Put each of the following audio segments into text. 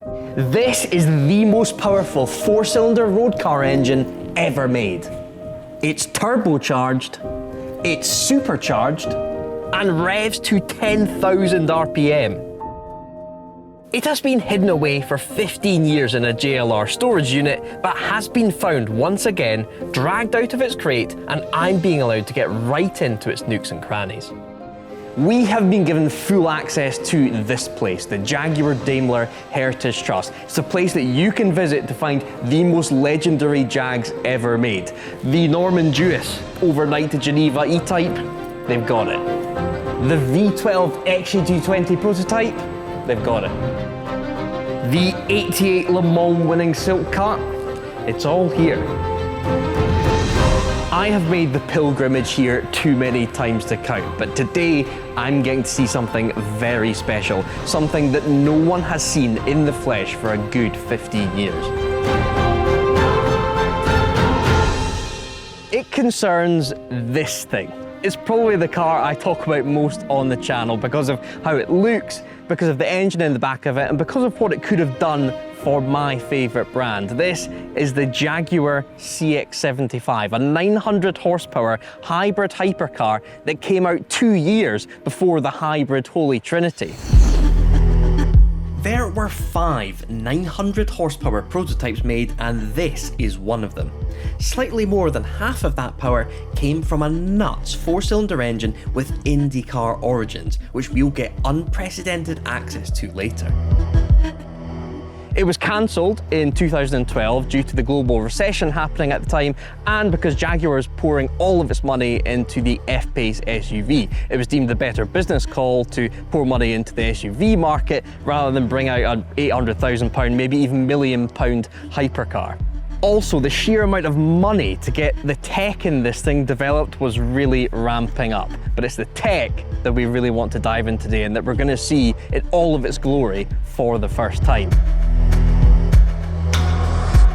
This is the most powerful 4-cylinder road car engine ever made. It's turbocharged, it's supercharged, and revs to 10,000 RPM. It has been hidden away for 15 years in a JLR storage unit, but has been found once again, dragged out of its crate, and I'm being allowed to get right into its nooks and crannies. We have been given full access to this place, the Jaguar Daimler Heritage Trust. It's a place that you can visit to find the most legendary Jags ever made. The Norman Jewess, overnight to Geneva E-Type, they've got it. The V12 XC220 prototype, they've got it. The 88 Le Mans winning Silk Cut, it's all here. I have made the pilgrimage here too many times to count, but today I'm getting to see something very special, something that no one has seen in the flesh for a good 15 years. It concerns this thing. It's probably the car I talk about most on the channel because of how it looks, because of the engine in the back of it, and because of what it could have done for my favourite brand. This is the Jaguar C-X75, a 900 horsepower hybrid hypercar that came out 2 years before the hybrid Holy Trinity. There were 5 900 horsepower prototypes made, and this is one of them. Slightly more than half of that power came from a nuts 4-cylinder engine with IndyCar origins, which we'll get unprecedented access to later. It was cancelled in 2012 due to the global recession happening at the time, and because Jaguar was pouring all of its money into the F-Pace SUV. It was deemed the better business call to pour money into the SUV market rather than bring out an £800,000, maybe even £1 million hypercar. Also, the sheer amount of money to get the tech in this thing developed was really ramping up. But it's the tech that we really want to dive in today and that we're going to see in all of its glory for the first time.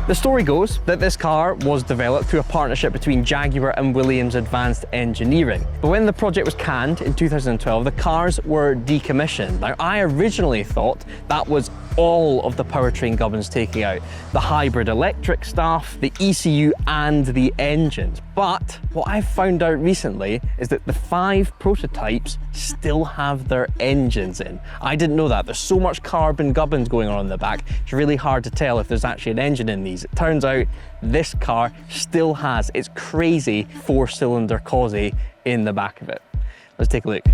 The story goes that this car was developed through a partnership between Jaguar and Williams Advanced Engineering. But when the project was canned in 2012, the cars were decommissioned. Now, I originally thought that was all of the powertrain gubbins taking out, the hybrid electric stuff, the ECU and the engines. But what I've found out recently is that the 5 prototypes still have their engines in. I didn't know that. There's so much carbon gubbins going on in the back, it's really hard to tell if there's actually an engine in these. It turns out this car still has its crazy 4-cylinder Cosy in the back of it. Let's take a look.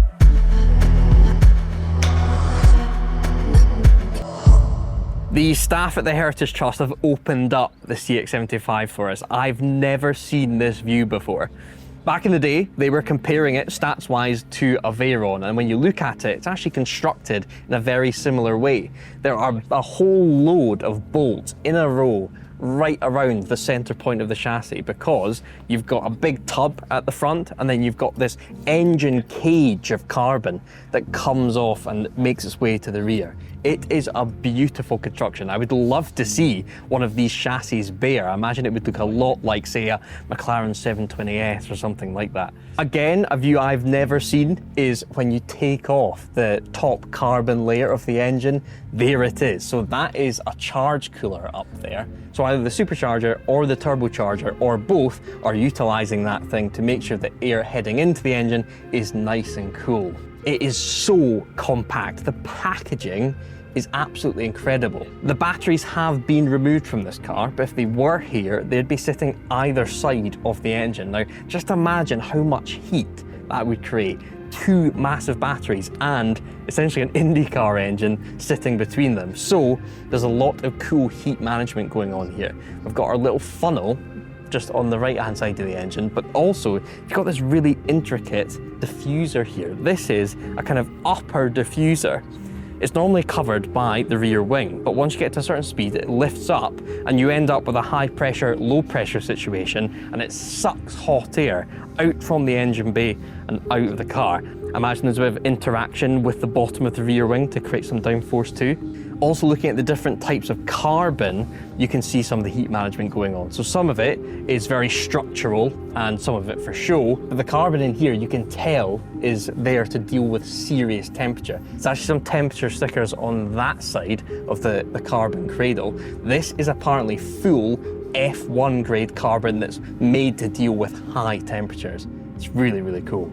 The staff at the Heritage Trust have opened up the C-X75 for us. I've never seen this view before. Back in the day, they were comparing it stats-wise to a Veyron, and when you look at it, it's actually constructed in a very similar way. There are a whole load of bolts in a row right around the center point of the chassis because you've got a big tub at the front and then you've got this engine cage of carbon that comes off and makes its way to the rear. It is a beautiful construction. I would love to see one of these chassis bare. I imagine it would look a lot like, say, a McLaren 720S or something like that. Again, a view I've never seen is when you take off the top carbon layer of the engine, there it is. So that is a charge cooler up there. So either the supercharger or the turbocharger or both are utilizing that thing to make sure that air heading into the engine is nice and cool. It is so compact. The packaging is absolutely incredible. The batteries have been removed from this car, but if they were here, they'd be sitting either side of the engine. Now, just imagine how much heat that would create. 2 massive batteries and essentially an IndyCar engine sitting between them. So there's a lot of cool heat management going on here. We've got our little funnel just on the right-hand side of the engine, but also you've got this really intricate diffuser here. This is a kind of upper diffuser. It's normally covered by the rear wing, but once you get to a certain speed, it lifts up and you end up with a high pressure, low pressure situation, and it sucks hot air out from the engine bay and out of the car. Imagine there's a bit of interaction with the bottom of the rear wing to create some downforce too. Also looking at the different types of carbon, you can see some of the heat management going on. So some of it is very structural and some of it for show, but the carbon in here you can tell is there to deal with serious temperature. It's actually some temperature stickers on that side of the carbon cradle. This is apparently full F1 grade carbon that's made to deal with high temperatures. It's really, really cool.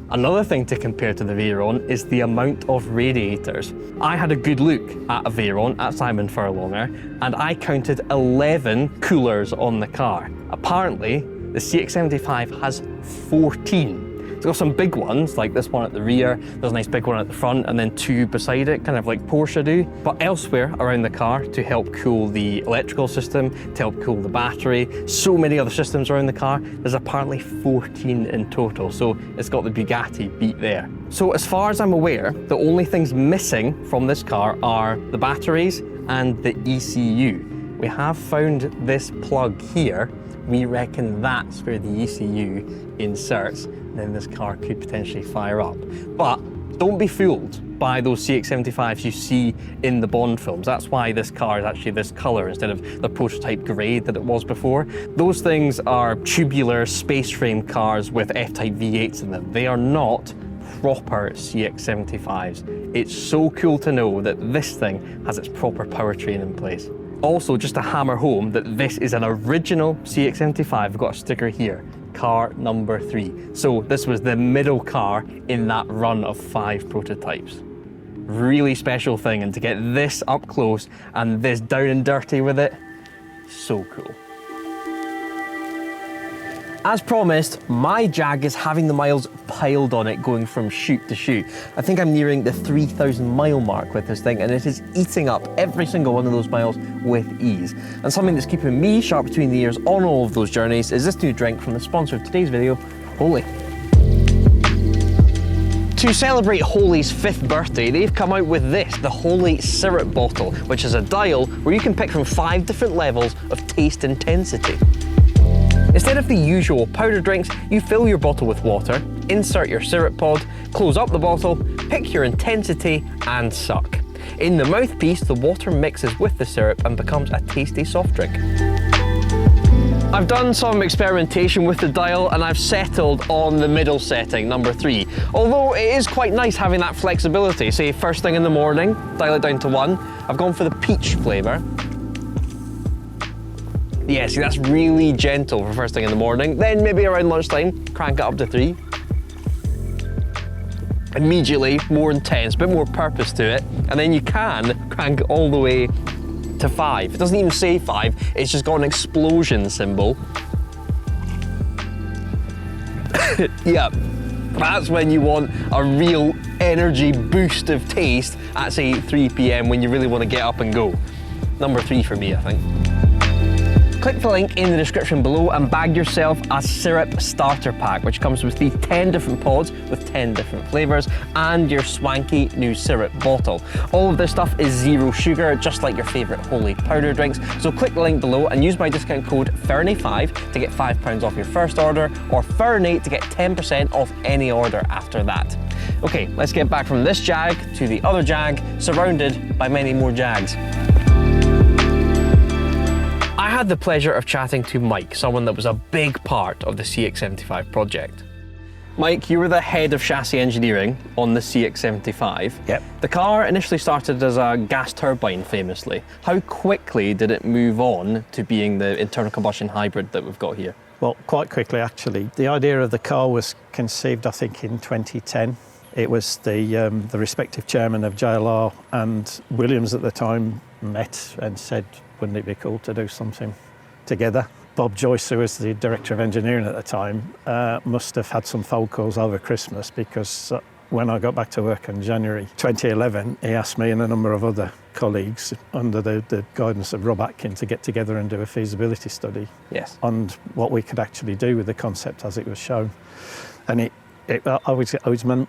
Another thing to compare to the Veyron is the amount of radiators. I had a good look at a Veyron at Simon Furlonger and I counted 11 coolers on the car. Apparently, the C-X75 has 14. It's got some big ones, like this one at the rear, there's a nice big one at the front, and then two beside it, kind of like Porsche do. But elsewhere around the car, to help cool the electrical system, to help cool the battery, so many other systems around the car, there's apparently 14 in total, so it's got the Bugatti beat there. So as far as I'm aware, the only things missing from this car are the batteries and the ECU. We have found this plug here. We reckon that's where the ECU inserts, and then this car could potentially fire up. But don't be fooled by those C-X75s you see in the Bond films. That's why this car is actually this color instead of the prototype grey that it was before. Those things are tubular space frame cars with F-type V8s in them. They are not proper C-X75s. It's so cool to know that this thing has its proper powertrain in place. Also, just to hammer home that this is an original C-X75, I've got a sticker here, car number 3. So this was the middle car in that run of 5 prototypes. Really special thing, and to get this up close and this down and dirty with it, so cool. As promised, my Jag is having the miles piled on it going from shoot to shoot. I think I'm nearing the 3,000 mile mark with this thing, and it is eating up every single one of those miles with ease. And something that's keeping me sharp between the ears on all of those journeys is this new drink from the sponsor of today's video, Holy. To celebrate Holy's 5th birthday, they've come out with this, the Holy Syrup Bottle, which is a dial where you can pick from 5 different levels of taste intensity. Instead of the usual powder drinks, you fill your bottle with water, insert your syrup pod, close up the bottle, pick your intensity and suck. In the mouthpiece, the water mixes with the syrup and becomes a tasty soft drink. I've done some experimentation with the dial and I've settled on the middle setting, number 3. Although it is quite nice having that flexibility. Say first thing in the morning, dial it down to 1. I've gone for the peach flavour. Yeah, see, that's really gentle for first thing in the morning. Then maybe around lunchtime, crank it up to 3. Immediately, more intense, a bit more purpose to it. And then you can crank it all the way to 5. It doesn't even say 5, it's just got an explosion symbol. Yeah, that's when you want a real energy boost of taste at, say, 3 p.m. when you really want to get up and go. Number 3 for me, I think. Click the link in the description below and bag yourself a syrup starter pack, which comes with the 10 different pods with 10 different flavors and your swanky new syrup bottle. All of this stuff is 0 sugar, just like your favorite Holy powder drinks. So click the link below and use my discount code Fernie5 to get £5 off your first order, or Fernie to get 10% off any order after that. Okay, let's get back from this Jag to the other Jag, surrounded by many more Jags. I had the pleasure of chatting to Mike, someone that was a big part of the C-X75 project. Mike, you were the head of chassis engineering on the C-X75. Yep. The car initially started as a gas turbine, famously. How quickly did it move on to being the internal combustion hybrid that we've got here? Well, quite quickly, actually. The idea of the car was conceived, I think, in 2010. It was the respective chairman of JLR and Williams at the time met and said, wouldn't it be cool to do something together? Bob Joyce, who was the director of engineering at the time, must have had some phone calls over Christmas, because when I got back to work in January 2011, he asked me and a number of other colleagues under the guidance of Rob Atkin to get together and do a feasibility study on what we could actually do with the concept as it was shown. And I was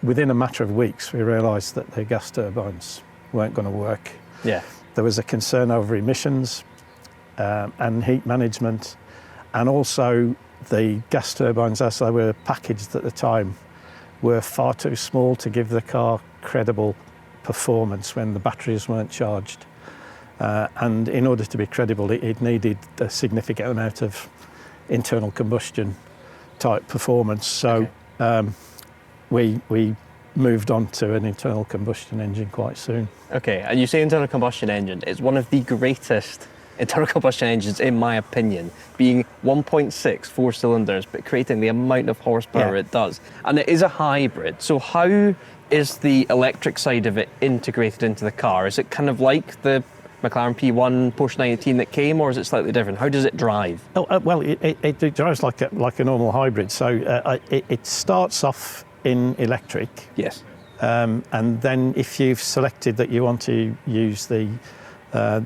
within a matter of weeks, we realised that the gas turbines weren't going to work. Yeah. There was a concern over emissions and heat management, and also the gas turbines as they were packaged at the time were far too small to give the car credible performance when the batteries weren't charged. And in order to be credible, it needed a significant amount of internal combustion type performance. So we moved on to an internal combustion engine quite soon. Okay, and you say internal combustion engine. It's one of the greatest internal combustion engines, in my opinion, being 1.6 4 cylinders, but creating the amount of horsepower it does. And it is a hybrid. So how is the electric side of it integrated into the car? Is it kind of like the McLaren P1 Porsche 918 that came, or is it slightly different? How does it drive? Well, it drives like a normal hybrid. So it starts off in electric. Yes. And then if you've selected that you want to use the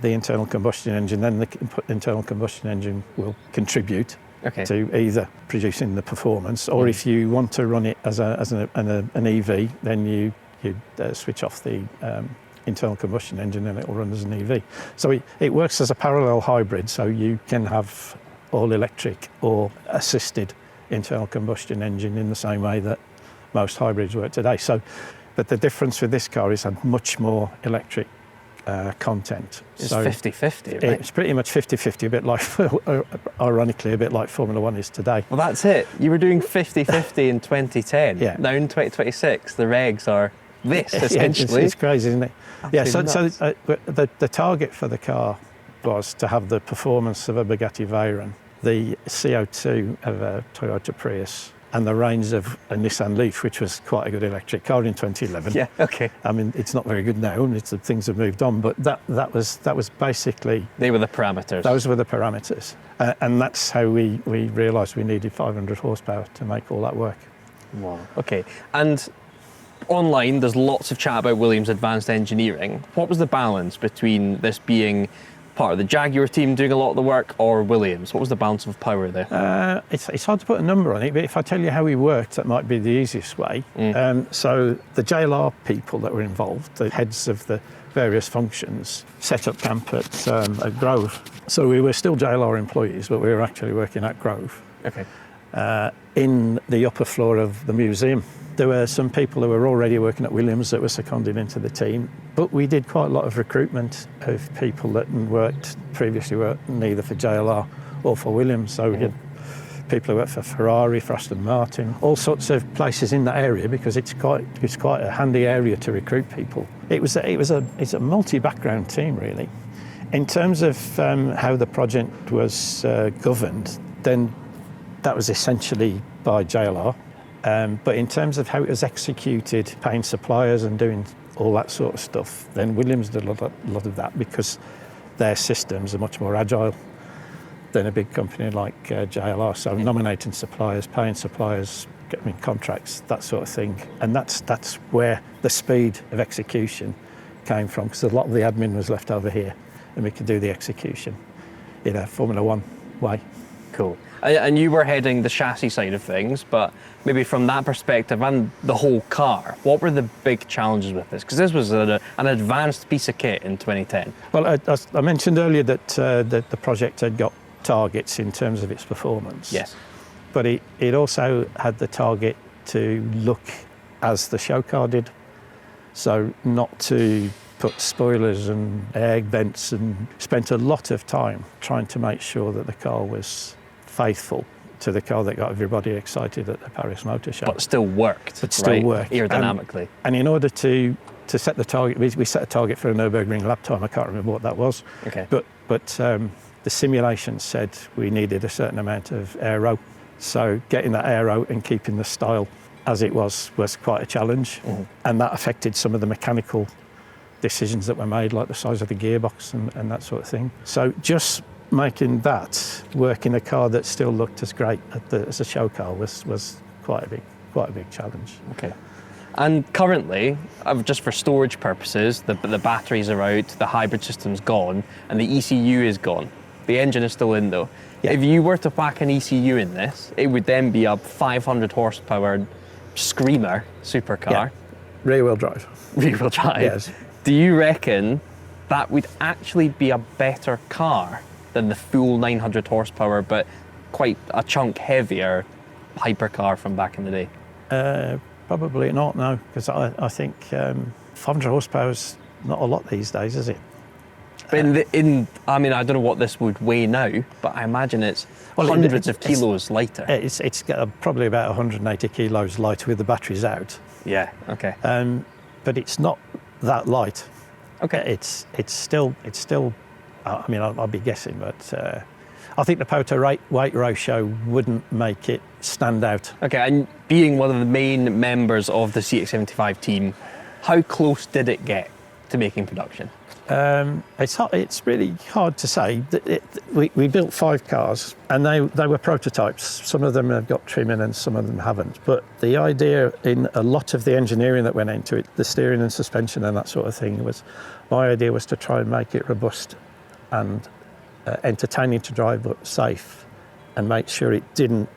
internal combustion engine, then the internal combustion engine will contribute to either producing the performance, or if you want to run it as an EV, then you switch off the internal combustion engine and it will run as an EV. So it works as a parallel hybrid, so you can have all electric or assisted internal combustion engine in the same way that most hybrids work today. But the difference with this car is had much more electric content. It's 50-50, right? It's pretty much 50-50, a bit like, ironically, a bit like Formula One is today. Well, that's it. You were doing 50-50 in 2010. Yeah. Now in 2026, the regs are this, essentially. It's crazy, isn't it? Absolutely So the target for the car was to have the performance of a Bugatti Veyron, the CO2 of a Toyota Prius, and the range of a Nissan Leaf, which was quite a good electric car in 2011. Yeah, okay. I mean, it's not very good now, and things have moved on, but that was basically... They were the parameters. Those were the parameters. And that's how we realised we needed 500 horsepower to make all that work. Wow. Okay, and online there's lots of chat about Williams' advanced engineering. What was the balance between this being part of the Jaguar team doing a lot of the work, or Williams? What was the balance of power there? It's hard to put a number on it, but if I tell you how we worked, that might be the easiest way. So the JLR people that were involved, the heads of the various functions, set up camp at Grove. So we were still JLR employees, but we were actually working at Grove. Okay. In the upper floor of the museum. There were some people who were already working at Williams that were seconded into the team, but we did quite a lot of recruitment of people that previously worked neither for JLR or for Williams. So we had people who worked for Ferrari, for Aston Martin, all sorts of places in that area, because it's quite a handy area to recruit people. It's a multi-background team, really. In terms of how the project was governed, then that was essentially by JLR. But in terms of how it was executed, paying suppliers and doing all that sort of stuff, then Williams did a lot of that, because their systems are much more agile than a big company like JLR. So nominating suppliers, paying suppliers, getting contracts, that sort of thing. And that's where the speed of execution came from, because a lot of the admin was left over here and we could do the execution in a Formula One way. Cool. And you were heading the chassis side of things, but maybe from that perspective and the whole car, what were the big challenges with this? Because this was an advanced piece of kit in 2010. Well, I mentioned earlier that the project had got targets in terms of its performance. Yes. But it also had the target to look as the show car did. So not to put spoilers and air vents, and spent a lot of time trying to make sure that the car was faithful to the car that got everybody excited at the Paris Motor Show. But still worked. But still right? worked. Aerodynamically. And in order to set the target, we set a target for a Nürburgring lap time. I can't remember what that was. Okay. But the simulation said we needed a certain amount of aero. So getting that aero and keeping the style as it was quite a challenge. Mm-hmm. And that affected some of the mechanical decisions that were made, like the size of the gearbox and that sort of thing. So just making that work in a car that still looked as great as a show car was quite a big challenge. Okay. And currently, just for storage purposes, the batteries are out, the hybrid system's gone, and the ECU is gone. The engine is still in though. Yeah. If you were to whack an ECU in this, it would then be a 500 horsepower screamer supercar. Yeah. Rear-wheel drive. Rear-wheel drive. Yes. Do you reckon that would actually be a better car than the full 900 horsepower, but quite a chunk heavier hypercar from back in the day? Probably not, no, because I think 500 horsepower is not a lot these days, is it? But I mean, I don't know what this would weigh now, but I imagine it's hundreds of kilos lighter. It's probably about 180 kilos lighter with the batteries out. Yeah, okay. But it's not that light. Okay. It's still. I mean, I'll be guessing, but I think the power weight ratio wouldn't make it stand out. Okay, and being one of the main members of the C-X75 team, how close did it get to making production? It's really hard to say. We built 5 cars, and they were prototypes. Some of them have got trimming and some of them haven't. But the idea in a lot of the engineering that went into it, the steering and suspension and that sort of thing, my idea was to try and make it robust and entertaining to drive, but safe, and make sure it didn't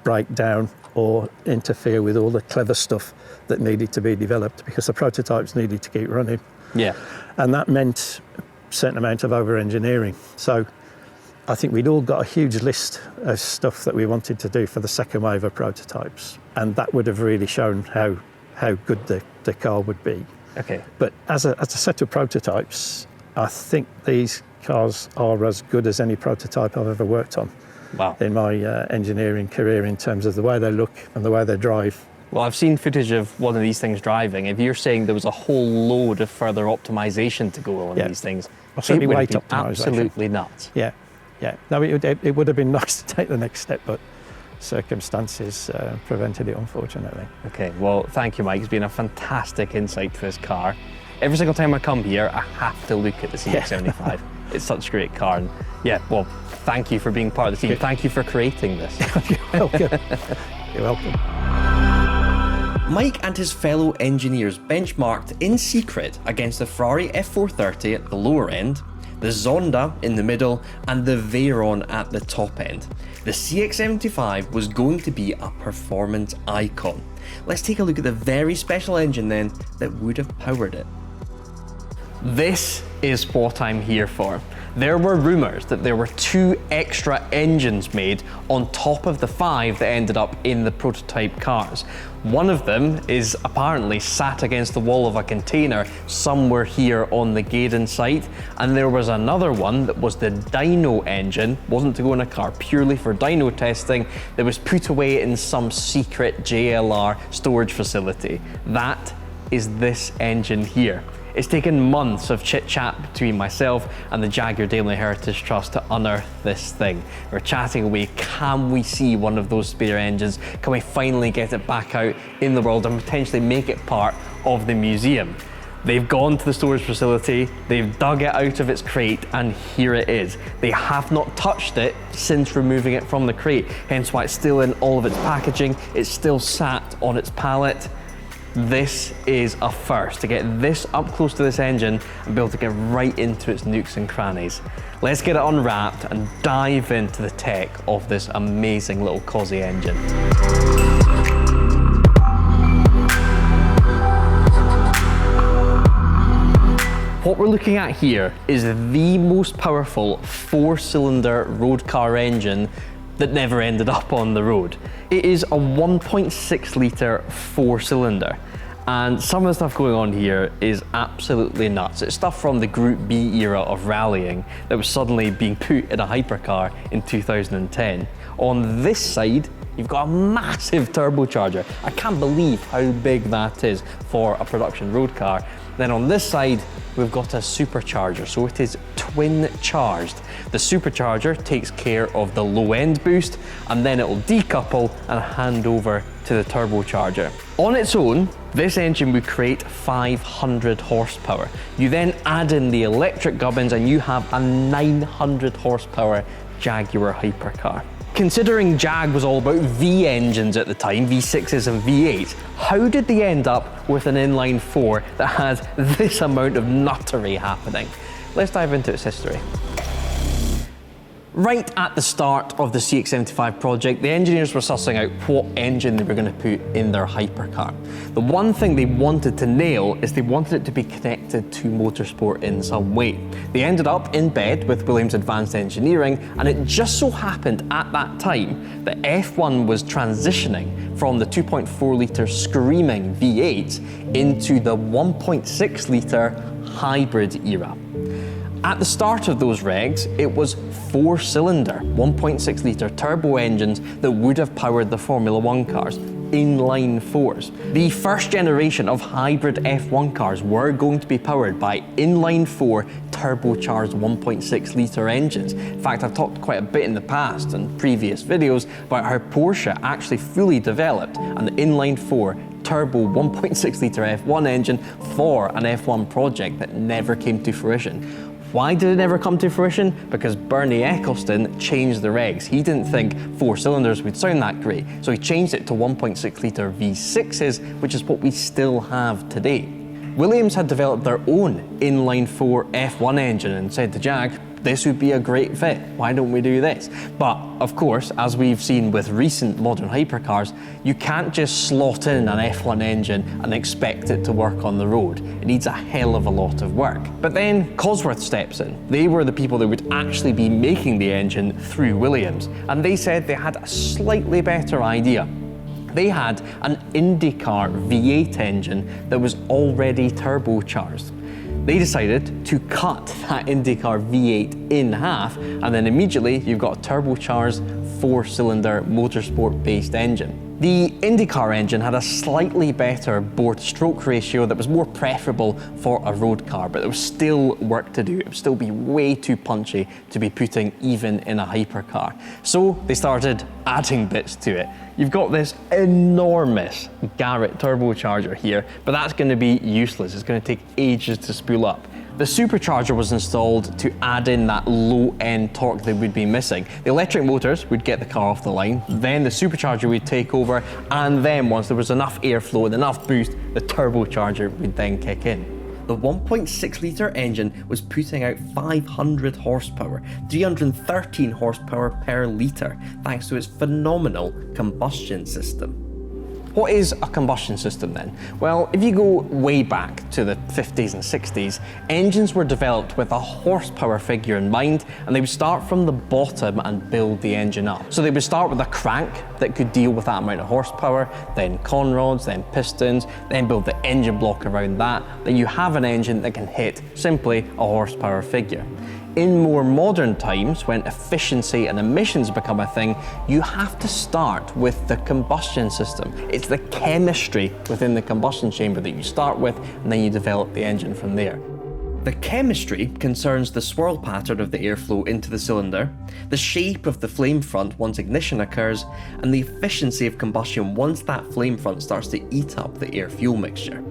break down or interfere with all the clever stuff that needed to be developed, because the prototypes needed to keep running. Yeah. And that meant a certain amount of over-engineering. So I think we'd all got a huge list of stuff that we wanted to do for the second wave of prototypes, and that would have really shown how good the car would be. Okay. But as a set of prototypes, I think these cars are as good as any prototype I've ever worked on. Wow. In my engineering career, in terms of the way they look and the way they drive. Well, I've seen footage of one of these things driving. If you're saying there was a whole load of further optimization to go on these things, certainly it would weight have been optimization. Absolutely nuts. Yeah. No, it would have been nice to take the next step, but circumstances prevented it, unfortunately. Okay, well, thank you, Mike. It's been a fantastic insight to this car. Every single time I come here, I have to look at the C-X75. It's such a great car. And yeah, well, thank you for being part of the team. Good. Thank you for creating this. You're welcome. You're welcome. Mike and his fellow engineers benchmarked in secret against the Ferrari F430 at the lower end, the Zonda in the middle, and the Veyron at the top end. The C-X75 was going to be a performance icon. Let's take a look at the very special engine then that would have powered it. This is what I'm here for. There were rumours that there were 2 extra engines made on top of the 5 that ended up in the prototype cars. One of them is apparently sat against the wall of a container somewhere here on the Gaydon site, and there was another one that was the dyno engine, wasn't to go in a car, purely for dyno testing, that was put away in some secret JLR storage facility. That is this engine here. It's taken months of chit-chat between myself and the Jaguar Daimler Heritage Trust to unearth this thing. We're chatting away, can we see one of those spare engines? Can we finally get it back out in the world and potentially make it part of the museum? They've gone to the storage facility, they've dug it out of its crate, and here it is. They have not touched it since removing it from the crate, hence why it's still in all of its packaging, it's still sat on its pallet. This is a first, to get this up close to this engine and be able to get right into its nooks and crannies. Let's get it unwrapped and dive into the tech of this amazing little Cosy engine. What we're looking at here is the most powerful 4-cylinder road car engine that never ended up on the road. It is a 1.6 litre 4-cylinder, and some of the stuff going on here is absolutely nuts. It's stuff from the Group B era of rallying that was suddenly being put in a hypercar in 2010. On this side, you've got a massive turbocharger. I can't believe how big that is for a production road car. Then on this side, we've got a supercharger, so it is twin charged. The supercharger takes care of the low end boost, and then it will decouple and hand over to the turbocharger. On its own, this engine would create 500 horsepower. You then add in the electric gubbins and you have a 900 horsepower Jaguar hypercar. Considering Jag was all about V engines at the time, V6s and V8s, how did they end up with an inline 4 that has this amount of nuttery happening? Let's dive into its history. Right at the start of the C-X75 project, the engineers were sussing out what engine they were going to put in their hypercar. The one thing they wanted to nail is they wanted it to be connected to motorsport in some way. They ended up in bed with Williams Advanced Engineering, and it just so happened at that time that F1 was transitioning from the 2.4 litre screaming V8s into the 1.6 litre hybrid era. At the start of those regs, it was 4-cylinder, 1.6 litre turbo engines that would have powered the Formula One cars, inline fours. The first generation of hybrid F1 cars were going to be powered by inline four turbocharged 1.6 litre engines. In fact, I've talked quite a bit in the past and previous videos about how Porsche actually fully developed an inline four turbo 1.6 litre F1 engine for an F1 project that never came to fruition. Why did it never come to fruition? Because Bernie Ecclestone changed the regs. He didn't think 4 cylinders would sound that great, so he changed it to 1.6 litre V6s, which is what we still have today. Williams had developed their own inline 4 F1 engine and said to Jag, this would be a great fit, why don't we do this? But of course, as we've seen with recent modern hypercars, you can't just slot in an F1 engine and expect it to work on the road. It needs a hell of a lot of work. But then Cosworth steps in. They were the people that would actually be making the engine through Williams, and they said they had a slightly better idea. They had an IndyCar V8 engine that was already turbocharged. They decided to cut that IndyCar V8 in half, and then immediately you've got a turbocharged 4-cylinder motorsport-based engine. The IndyCar engine had a slightly better bore-to-stroke ratio that was more preferable for a road car, but there was still work to do. It would still be way too punchy to be putting even in a hypercar. So they started adding bits to it. You've got this enormous Garrett turbocharger here, but that's going to be useless. It's going to take ages to spool up. The supercharger was installed to add in that low-end torque that would be missing. The electric motors would get the car off the line, then the supercharger would take over, and then once there was enough airflow and enough boost, the turbocharger would then kick in. The 1.6 litre engine was putting out 500 horsepower, 313 horsepower per litre, thanks to its phenomenal combustion system. What is a combustion system then? Well, if you go way back to the 50s and 60s, engines were developed with a horsepower figure in mind, and they would start from the bottom and build the engine up. So they would start with a crank that could deal with that amount of horsepower, then conrods, then pistons, then build the engine block around that. Then you have an engine that can hit simply a horsepower figure. In more modern times, when efficiency and emissions become a thing, you have to start with the combustion system. It's the chemistry within the combustion chamber that you start with, and then you develop the engine from there. The chemistry concerns the swirl pattern of the airflow into the cylinder, the shape of the flame front once ignition occurs, and the efficiency of combustion once that flame front starts to eat up the air-fuel mixture.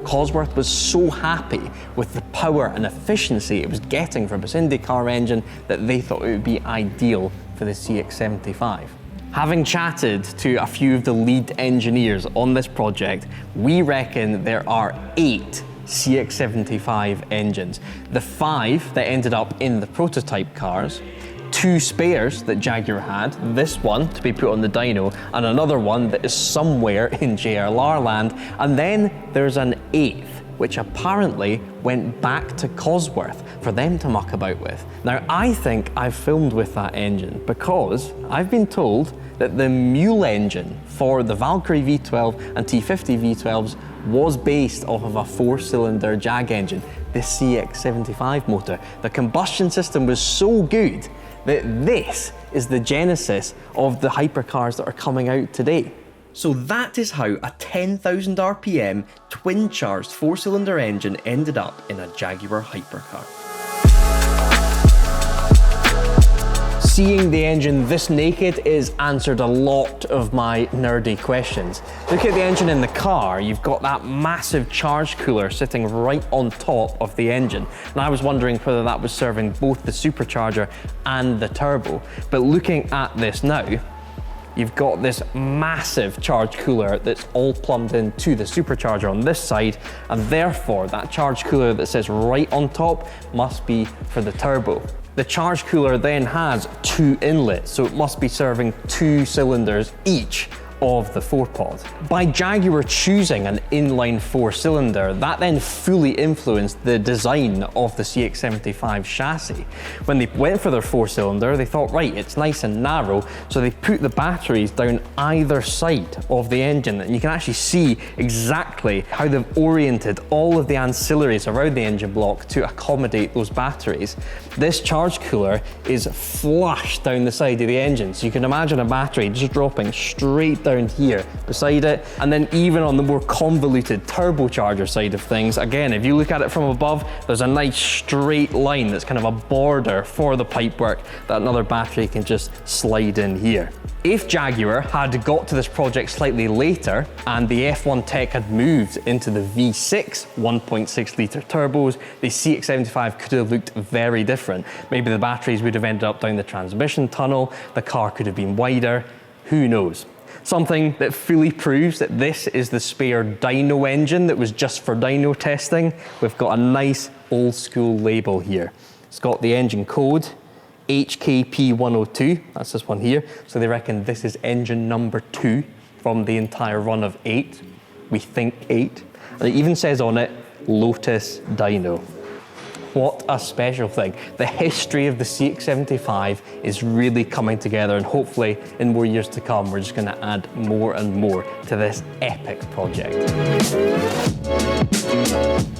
Cosworth was so happy with the power and efficiency it was getting from its IndyCar engine that they thought it would be ideal for the CX75. Having chatted to a few of the lead engineers on this project, we reckon there are 8 CX75 engines. The 5 that ended up in the prototype cars, 2 spares that Jaguar had, this one to be put on the dyno, and another one that is somewhere in JLR land, and then there's an 8th, which apparently went back to Cosworth for them to muck about with. Now, I think I've filmed with that engine because I've been told that the mule engine for the Valkyrie V12 and T50 V12s was based off of a 4-cylinder Jag engine, the CX75 motor. The combustion system was so good that this is the genesis of the hypercars that are coming out today. So that is how a 10,000 RPM twin-charged 4-cylinder engine ended up in a Jaguar hypercar. Seeing the engine this naked is answered a lot of my nerdy questions. Look at the engine in the car. You've got that massive charge cooler sitting right on top of the engine. And I was wondering whether that was serving both the supercharger and the turbo. But looking at this now, you've got this massive charge cooler that's all plumbed into the supercharger on this side, and therefore that charge cooler that sits right on top must be for the turbo. The charge cooler then has 2 inlets, so it must be serving 2 cylinders each of the 4-pod. By Jaguar choosing an inline 4-cylinder, that then fully influenced the design of the CX-75 chassis. When they went for their 4-cylinder, they thought, right, it's nice and narrow, so they put the batteries down either side of the engine, and you can actually see exactly how they've oriented all of the ancillaries around the engine block to accommodate those batteries. This charge cooler is flush down the side of the engine, so you can imagine a battery just dropping straight down here beside it. And then even on the more convoluted turbocharger side of things, again, if you look at it from above, there's a nice straight line that's kind of a border for the pipework that another battery can just slide in here. If Jaguar had got to this project slightly later and the F1 tech had moved into the V6 1.6 litre turbos, the CX-75 could have looked very different. Maybe the batteries would have ended up down the transmission tunnel, the car could have been wider, who knows. Something that fully proves that this is the spare dyno engine that was just for dyno testing. We've got a nice old school label here. It's got the engine code, HKP102, that's this one here. So they reckon this is engine number 2 from the entire run of 8. We think 8. And it even says on it, Lotus Dyno. What a special thing. The history of the CX-75 is really coming together, and hopefully in more years to come, we're just gonna add more and more to this epic project.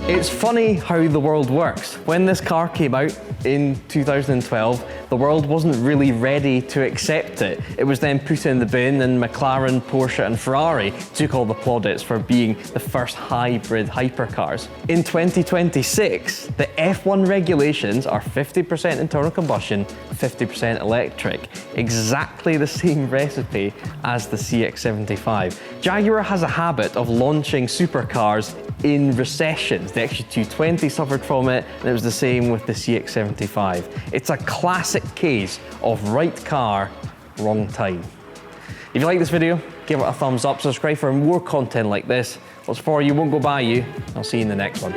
It's funny how the world works. When this car came out in 2012, the world wasn't really ready to accept it. It was then put in the bin, and McLaren, Porsche and Ferrari took all the plaudits for being the first hybrid hypercars. In 2026, the F1 regulations are 50% internal combustion, 50% electric. Exactly the same recipe as the CX-75. Jaguar has a habit of launching supercars in recessions. The XJ220 suffered from it, and it was the same with the CX-75. It's a classic case of right car, wrong time. If you like this video, give it a thumbs up, subscribe for more content like this. What's for you won't go by you. I'll see you in the next one.